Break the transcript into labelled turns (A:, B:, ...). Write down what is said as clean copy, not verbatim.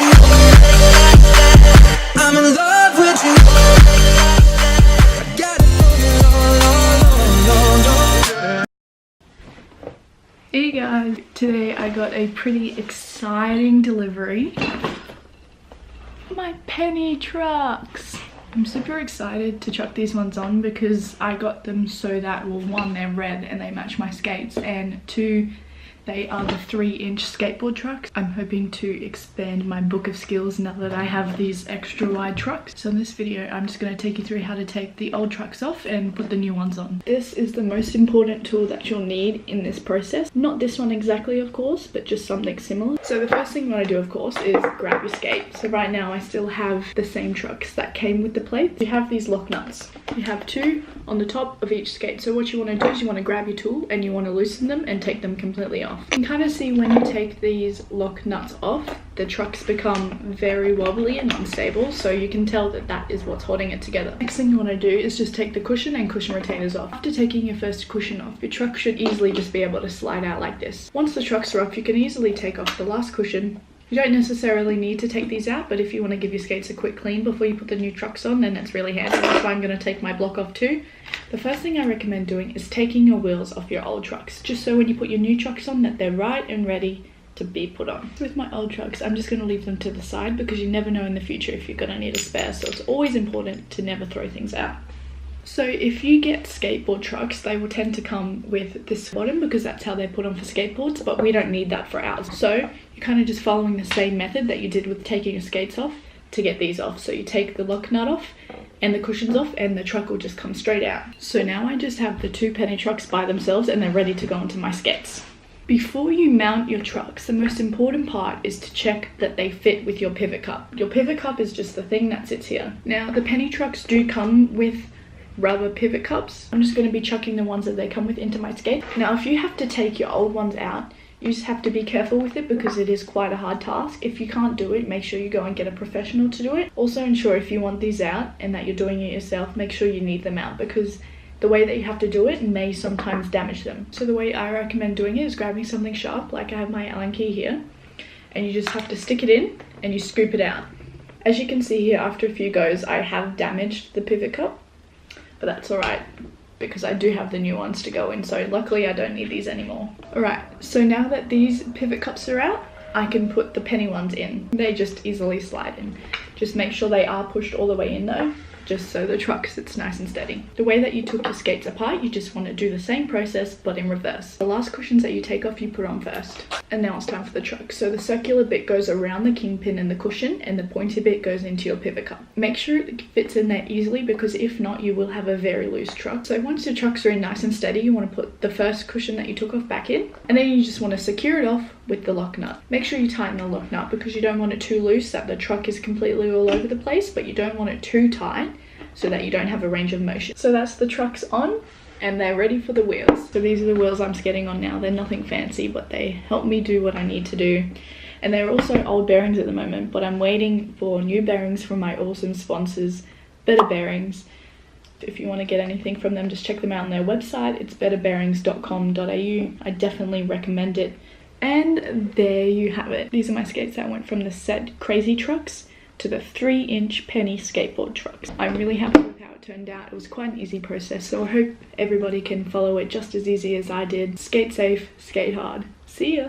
A: you. I'm in love with you. I got it.
B: Hey guys, today I got a pretty exciting delivery. My penny trucks. I'm super excited to chuck these ones on because I got them so that, well, one, they're red and they match my skates, and two, they are the 3-inch skateboard trucks. I'm hoping to expand my book of skills now that I have these extra wide trucks. So in this video, I'm just going to take you through how to take the old trucks off and put the new ones on. This is the most important tool that you'll need in this process. Not this one exactly, of course, but just something similar. So the first thing you want to do, of course, is grab your skate. So right now I still have the same trucks that came with the plates. You have these lock nuts. You have 2 on the top of each skate. So what you want to do is you want to grab your tool and you want to loosen them and take them completely off. You can kind of see when you take these lock nuts off, the trucks become very wobbly and unstable, so you can tell that that is what's holding it together. Next thing you want to do is just take the cushion and cushion retainers off. After taking your first cushion off, your truck should easily just be able to slide out like this. Once the trucks are off, you can easily take off the last cushion. You don't necessarily need to take these out, but if you want to give your skates a quick clean before you put the new trucks on, then it's really handy. That's why I'm going to take my block off too. The first thing I recommend doing is taking your wheels off your old trucks, just so when you put your new trucks on that they're right and ready to be put on. With my old trucks, I'm just going to leave them to the side because you never know in the future if you're going to need a spare, so it's always important to never throw things out. So if you get skateboard trucks, they will tend to come with this bottom because that's how they're put on for skateboards, but we don't need that for ours. So you're kind of just following the same method that you did with taking your skates off to get these off. So you take the lock nut off and the cushions off and the truck will just come straight out. So now I just have the 2 penny trucks by themselves and they're ready to go onto my skates. Before you mount your trucks, the most important part is to check that they fit with your pivot cup. Your pivot cup is just the thing that sits here. Now the penny trucks do come with rubber pivot cups. I'm just going to be chucking the ones that they come with into my skate. Now if you have to take your old ones out, you just have to be careful with it because it is quite a hard task. If you can't do it, make sure you go and get a professional to do it. Also ensure if you want these out and that you're doing it yourself, make sure you need them out because the way that you have to do it may sometimes damage them. So the way I recommend doing it is grabbing something sharp, like I have my Allen key here, and you just have to stick it in and you scoop it out. As you can see here, after a few goes, I have damaged the pivot cup, but that's alright because I do have the new ones to go in, so luckily I don't need these anymore. Alright, so now that these pivot cups are out, I can put the penny ones in. They just easily slide in. Just make sure they are pushed all the way in though, just so the truck sits nice and steady. The way that you took your skates apart, you just want to do the same process but in reverse. The last cushions that you take off, you put on first. And now it's time for the truck. So the circular bit goes around the kingpin and the cushion, and the pointy bit goes into your pivot cup. Make sure it fits in there easily because if not, you will have a very loose truck. So once your trucks are in nice and steady, you want to put the first cushion that you took off back in, and then you just want to secure it off with the lock nut. Make sure you tighten the lock nut because you don't want it too loose that the truck is completely all over the place, but you don't want it too tight so that you don't have a range of motion. So that's the trucks on and they're ready for the wheels. So these are the wheels I'm skating on now. They're nothing fancy, but they help me do what I need to do. And they're also old bearings at the moment, but I'm waiting for new bearings from my awesome sponsors, Better Bearings. If you want to get anything from them, just check them out on their website. It's betterbearings.com.au. I definitely recommend it. And there you have it. These are my skates that went from the set Crazy Trucks to the 3-inch penny skateboard trucks. I'm really happy with how it turned out. It was quite an easy process, so I hope everybody can follow it just as easy as I did. Skate safe, skate hard. See ya!